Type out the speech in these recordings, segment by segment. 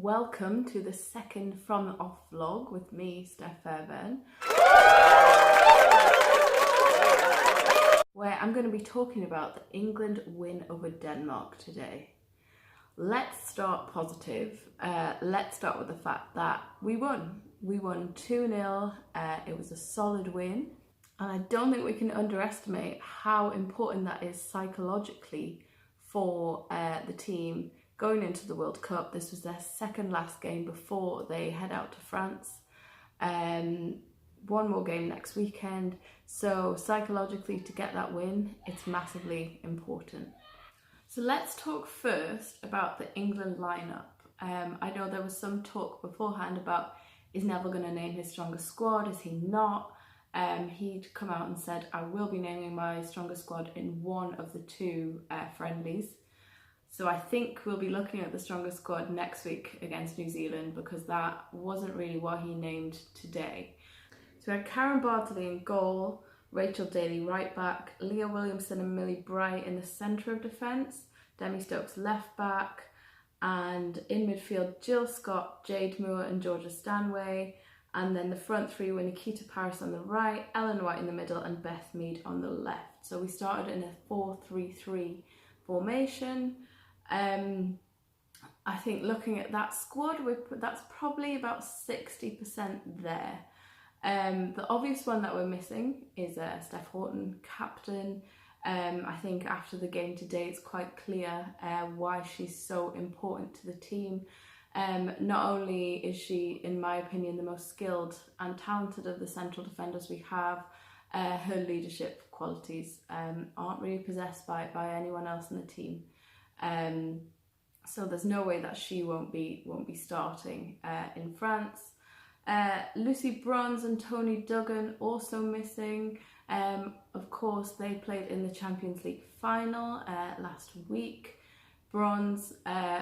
Welcome to the second From the Off vlog with me, Steph Fairbairn, where I'm going to be talking about the England win over Denmark today. Let's start positive. Let's start with the fact that we won. We won 2-0. It was a solid win. And I don't think we can underestimate how important that is psychologically for the team going into the World Cup. This was their second last game before they head out to France. One more game next weekend. So psychologically, to get that win, it's massively important. So let's talk first about the England lineup. I know there was some talk beforehand about, is Neville going to name his strongest squad? Is he not? He'd come out and said, I will be naming my strongest squad in one of the two friendlies. So I think we'll be looking at the strongest squad next week against New Zealand, because that wasn't really what he named today. So we had Karen Bardsley in goal, Rachel Daly right back, Leah Williamson and Millie Bright in the centre of defence, Demi Stokes left back, and in midfield Jill Scott, Jade Moore and Georgia Stanway, and then the front three were Nikita Parris on the right, Ellen White in the middle and Beth Mead on the left. So we started in a 4-3-3 formation. I think looking at that squad, that's probably about 60% there. The obvious one that we're missing is Steph Houghton, captain. I think after the game today, it's quite clear why she's so important to the team. Not only is she, in my opinion, the most skilled and talented of the central defenders we have, her leadership qualities aren't really possessed by anyone else in the team. So there's no way that she won't be starting in France. Lucy Bronze and Tony Duggan also missing. Of course, they played in the Champions League final last week. Bronze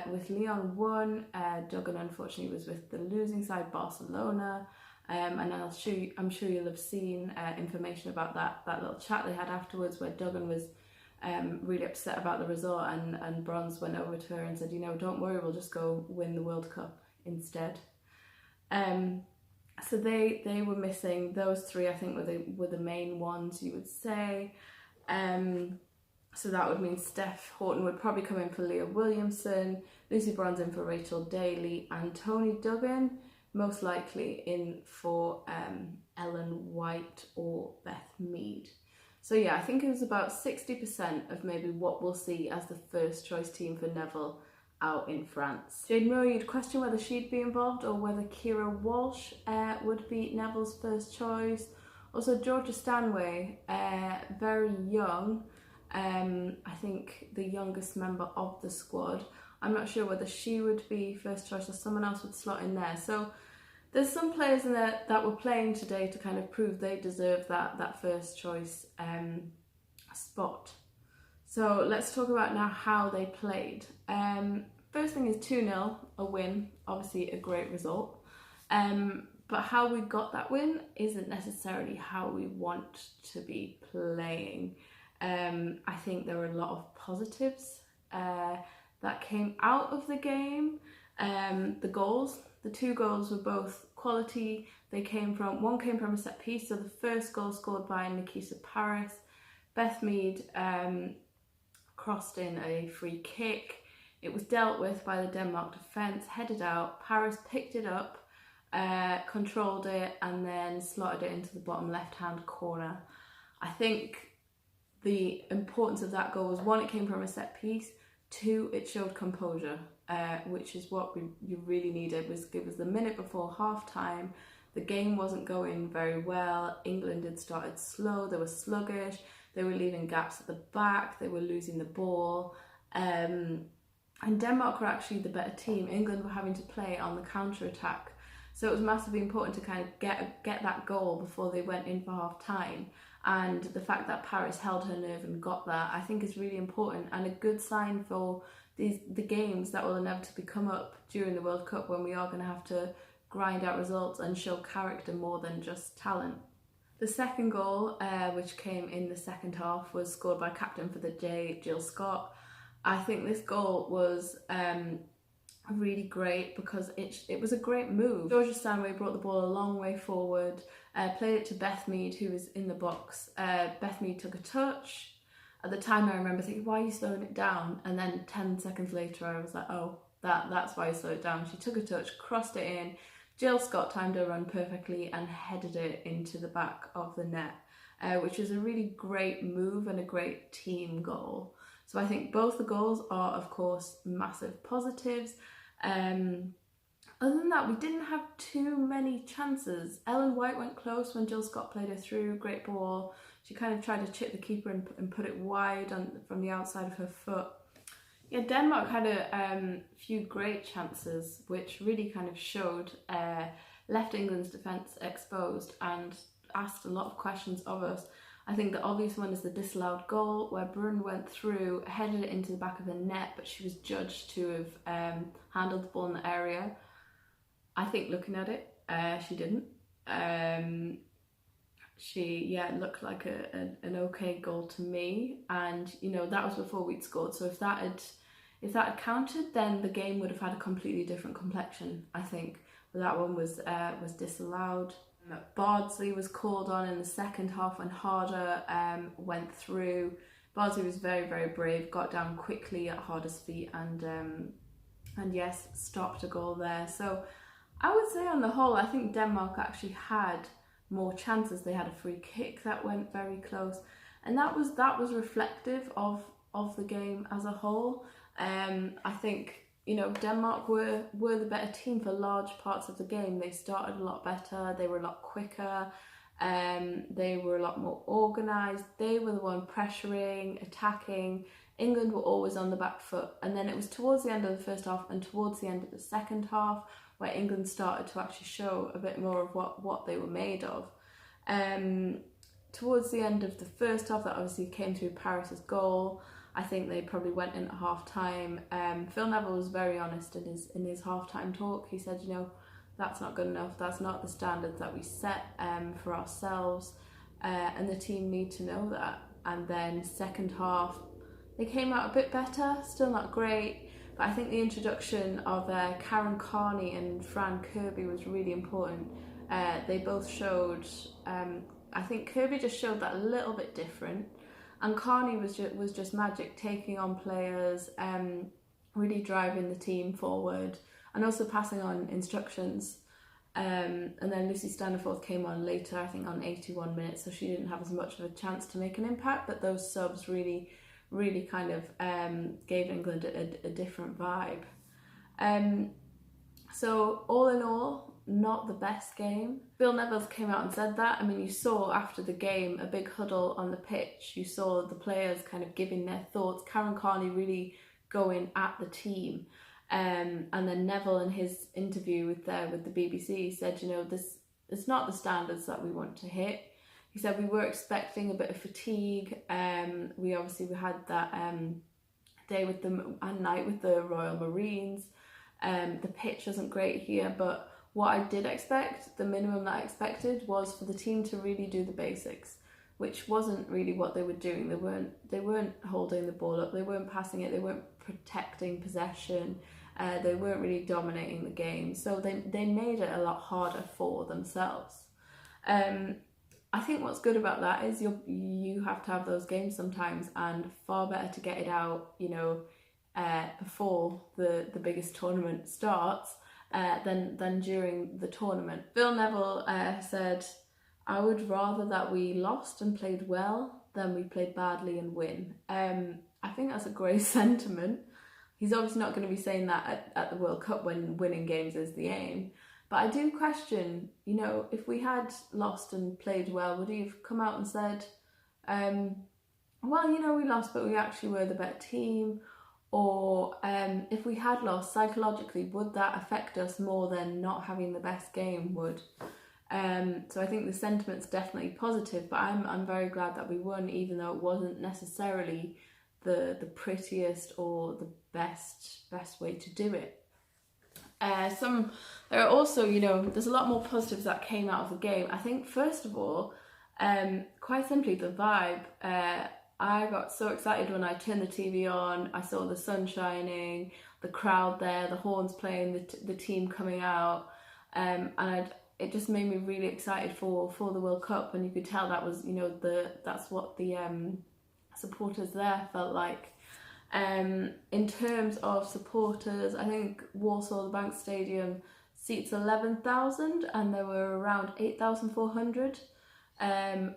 with Lyon won. Duggan unfortunately was with the losing side, Barcelona. And I'm sure you'll have seen information about that little chat they had afterwards, where Duggan was really upset about the result, and Bronze went over to her and said, don't worry, we'll just go win the World Cup instead. So they were missing. Those three, I think, were the main ones, you would say. So that would mean Steph Houghton would probably come in for Leah Williamson, Lucy Bronze in for Rachel Daly, and Tony Duggan most likely in for Ellen White or Beth Mead. So yeah, I think it was about 60% of maybe what we'll see as the first choice team for Neville out in France. Jade Moore, you'd question whether she'd be involved or whether Kira Walsh would be Neville's first choice. Also Georgia Stanway, very young, I think the youngest member of the squad. I'm not sure whether she would be first choice or someone else would slot in there. So there's some players in there that were playing today to kind of prove they deserve that first choice spot. So let's talk about now how they played. First thing is 2-0, a win, obviously a great result. But how we got that win isn't necessarily how we want to be playing. I think there were a lot of positives that came out of the game. The two goals were both quality. One came from a set piece, so the first goal scored by Nikita Parris. Beth Mead crossed in a free kick. It was dealt with by the Denmark defence, headed out. Parris picked it up, controlled it, and then slotted it into the bottom left-hand corner. I think the importance of that goal was, one, it came from a set piece. Two, it showed composure, which is what you really needed. It was the minute before half-time. The game wasn't going very well. England had started slow. They were sluggish. They were leaving gaps at the back. They were losing the ball. And Denmark were actually the better team. England were having to play on the counter-attack. So it was massively important to kind of get that goal before they went in for half-time. And the fact that Parris held her nerve and got that, I think, is really important and a good sign for the games that will inevitably come up during the World Cup, when we are going to have to grind out results and show character more than just talent. The second goal, which came in the second half, was scored by captain for the day, Jill Scott. I think this goal was really great because it was a great move. Georgia Stanway brought the ball a long way forward, played it to Beth Mead, who was in the box. Beth Mead took a touch. At the time, I remember thinking, why are you slowing it down? And then 10 seconds later, I was like, oh, that's why I slowed it down. She took a touch, crossed it in. Jill Scott timed her run perfectly and headed it into the back of the net, which was a really great move and a great team goal. So I think both the goals are, of course, massive positives. Other than that, we didn't have too many chances. Ellen White went close when Jill Scott played her through, great ball. She kind of tried to chip the keeper and put it wide from the outside of her foot. Yeah, Denmark had a few great chances, which really kind of showed, left England's defence exposed and asked a lot of questions of us. I think the obvious one is the disallowed goal, where Brun went through, headed it into the back of the net, but she was judged to have handled the ball in the area. I think looking at it, she didn't. It looked like an okay goal to me, and that was before we'd scored. So if that had counted, then the game would have had a completely different complexion, I think. But that one was disallowed. Bardsley was called on in the second half when Harder went through. Bardsley was very, very brave, got down quickly at Harder's feet and yes, stopped a goal there. So I would say on the whole, I think Denmark actually had more chances. They had a free kick that went very close, and that was reflective of the game as a whole. I think Denmark were the better team for large parts of the game. They started a lot better, they were a lot quicker, they were a lot more organised, they were the one pressuring, attacking. England were always on the back foot, and then it was towards the end of the first half and towards the end of the second half where England started to actually show a bit more of what they were made of. Towards the end of the first half, that obviously came through Paris's goal. I think they probably went in at half time. Phil Neville was very honest in his half time talk. He said, that's not good enough. That's not the standards that we set for ourselves, and the team need to know that. And then second half, they came out a bit better. Still not great, but I think the introduction of Karen Carney and Fran Kirby was really important. They both showed. I think Kirby just showed that a little bit different. And Carney was just magic, taking on players, really driving the team forward, and also passing on instructions. And then Lucy Staniforth came on later, I think on 81 minutes, so she didn't have as much of a chance to make an impact, but those subs really kind of gave England a different vibe. So all in all, not the best game. Phil Neville came out and said that. I mean, you saw after the game a big huddle on the pitch. You saw the players kind of giving their thoughts. Karen Carney really going at the team. And then Neville in his interview with the BBC said, this it's not the standards that we want to hit. He said we were expecting a bit of fatigue. We had that day with and night with the Royal Marines. The pitch isn't great here, but what I did expect, the minimum that I expected, was for the team to really do the basics, which wasn't really what they were doing. They weren't holding the ball up, they weren't passing it, they weren't protecting possession, they weren't really dominating the game. So they made it a lot harder for themselves. I think what's good about that is you have to have those games sometimes, and far better to get it out, before the biggest tournament starts than during the tournament. Phil Neville said, I would rather that we lost and played well than we played badly and win. I think that's a great sentiment. He's obviously not going to be saying that at the World Cup when winning games is the aim. But I do question, if we had lost and played well, would he have come out and said, we lost, but we actually were the better team? Or if we had lost, psychologically, would that affect us more than not having the best game would? So I think the sentiment's definitely positive, but I'm very glad that we won, even though it wasn't necessarily the prettiest or the best way to do it. There are also, there's a lot more positives that came out of the game. I think, first of all, quite simply, the vibe. I got so excited when I turned the TV on. I saw the sun shining. the crowd there, the horns playing, the team coming out, and it just made me really excited for the World Cup, and you could tell that was, you know, that's what the supporters there felt like. In terms of supporters, I think Warsaw, the Bank Stadium, seats 11,000 and there were around 8,400.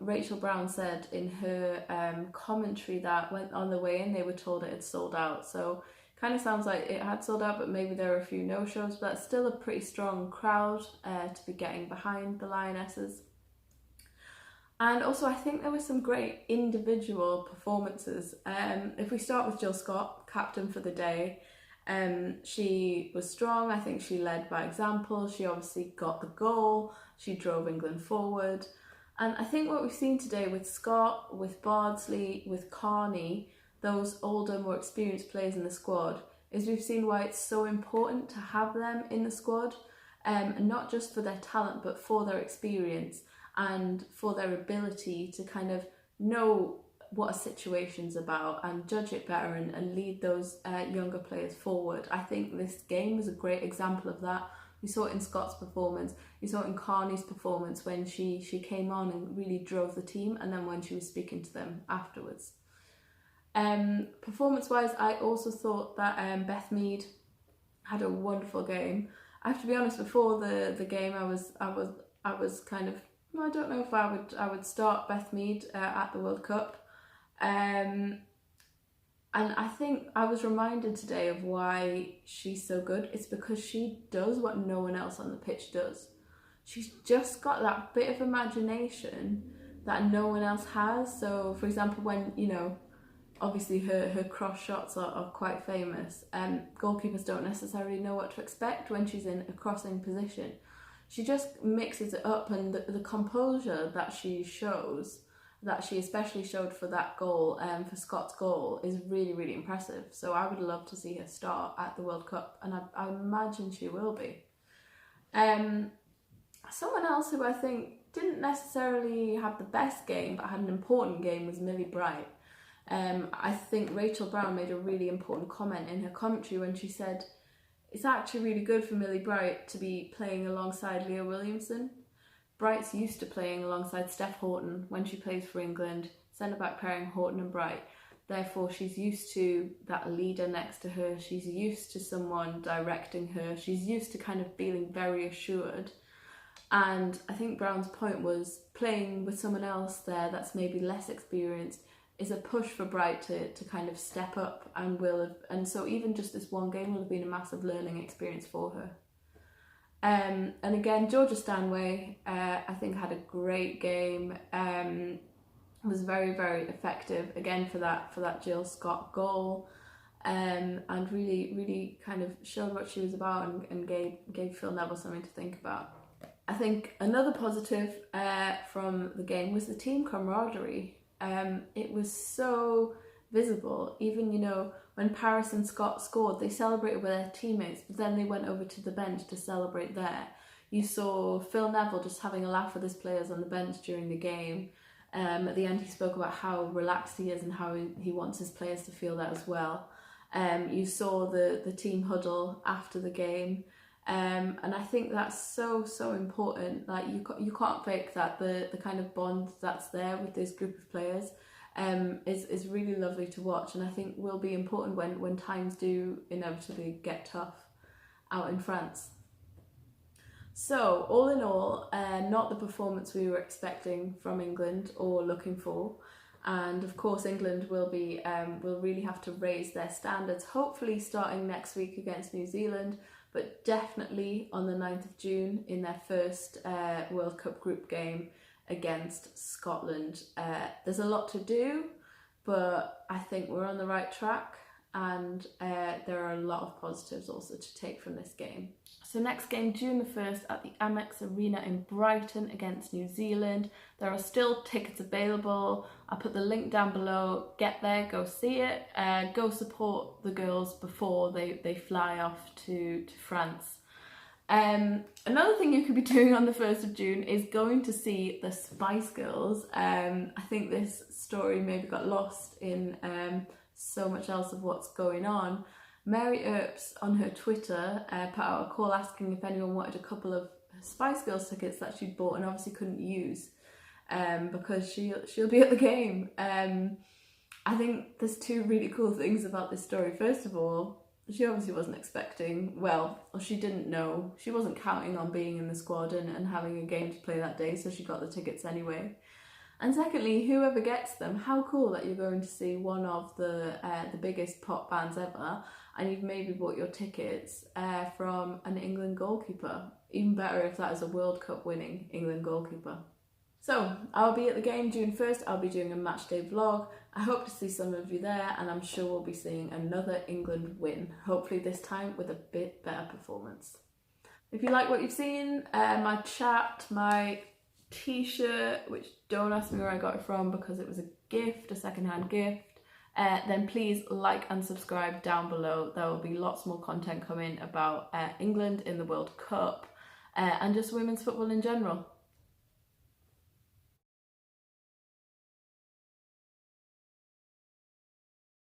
Rachel Brown said in her commentary that when on the way in they were told it had sold out, so kind of sounds like it had sold out, but maybe there were a few no-shows, but that's still a pretty strong crowd to be getting behind the Lionesses. And also I think there were some great individual performances. If we start with Jill Scott, captain for the day, she was strong. I think she led by example. She obviously got the goal. She drove England forward. And I think what we've seen today with Scott, with Bardsley, with Carney, those older, more experienced players in the squad, is we've seen why it's so important to have them in the squad, and not just for their talent, but for their experience and for their ability to kind of know what a situation's about and judge it better and lead those younger players forward. I think this game was a great example of that. We saw it in Scott's performance, we saw it in Carney's performance when she came on and really drove the team, and then when she was speaking to them afterwards. Performance-wise, I also thought that Beth Mead had a wonderful game. I have to be honest, before the game, I was kind of, I don't know if I would start Beth Mead at the World Cup, and I think I was reminded today of why she's so good. It's because she does what no one else on the pitch does. She's just got that bit of imagination that no one else has. So, for example, when, you know, obviously her cross shots are quite famous, and goalkeepers don't necessarily know what to expect when she's in a crossing position. She just mixes it up, and the composure that she shows, that she especially showed for that goal, for Scott's goal, is really, really impressive. So I would love to see her start at the World Cup, and I imagine she will be. Someone else who I think didn't necessarily have the best game but had an important game was Millie Bright. I think Rachel Brown made a really important comment in her commentary when she said it's actually really good for Millie Bright to be playing alongside Leah Williamson. Bright's used to playing alongside Steph Houghton when she plays for England, centre-back pairing Houghton and Bright. Therefore, she's used to that leader next to her. She's used to someone directing her. She's used to kind of feeling very assured. And I think Brown's point was playing with someone else there that's maybe less experienced is a push for Bright to kind of step up, and so even just this one game will have been a massive learning experience for her. And again, Georgia Stanway, I think had a great game. Was very, very effective again for that Jill Scott goal, and really, really kind of showed what she was about and gave Phil Neville something to think about. I think another positive from the game was the team camaraderie. It was so visible. Even, you know, when Paris and Scott scored, they celebrated with their teammates, but then they went over to the bench to celebrate there. You saw Phil Neville just having a laugh with his players on the bench during the game. At the end, he spoke about how relaxed he is and how he wants his players to feel that as well. You saw the team huddle after the game. And I think that's so important. Like you can't fake that. The kind of bond that's there with this group of players is really lovely to watch, and I think will be important when times do inevitably get tough out in France. So all in all, not the performance we were expecting from England or looking for, and of course England will really have to raise their standards, hopefully starting next week against New Zealand, but definitely on the 9th of June in their first World Cup group game against Scotland. There's a lot to do, but I think we're on the right track, and there are a lot of positives also to take from this game. So next game, June the 1st at the Amex Arena in Brighton against New Zealand. There are still tickets available. I'll put the link down below. Get there, go see it. Go support the girls before they fly off to France. Another thing you could be doing on the 1st of June is going to see the Spice Girls. I think this story maybe got lost in so much else of what's going on. Mary Earps on her Twitter put out a call asking if anyone wanted a couple of Spice Girls tickets that she'd bought and obviously couldn't use because she'll be at the game. I think there's two really cool things about this story. First of all, she obviously wasn't expecting, or she didn't know, she wasn't counting on being in the squad and having a game to play that day, so she got the tickets anyway. And secondly, whoever gets them, how cool that you're going to see one of the biggest pop bands ever, and you've maybe bought your tickets from an England goalkeeper. Even better if that is a World Cup winning England goalkeeper. So, I'll be at the game June 1st, I'll be doing a matchday vlog. I hope to see some of you there, and I'm sure we'll be seeing another England win, hopefully this time with a bit better performance. If you like what you've seen, my chat, my t-shirt, which don't ask me where I got it from because it was a gift, a second-hand gift, then please like and subscribe down below. There will be lots more content coming about England in the World Cup and just women's football in general.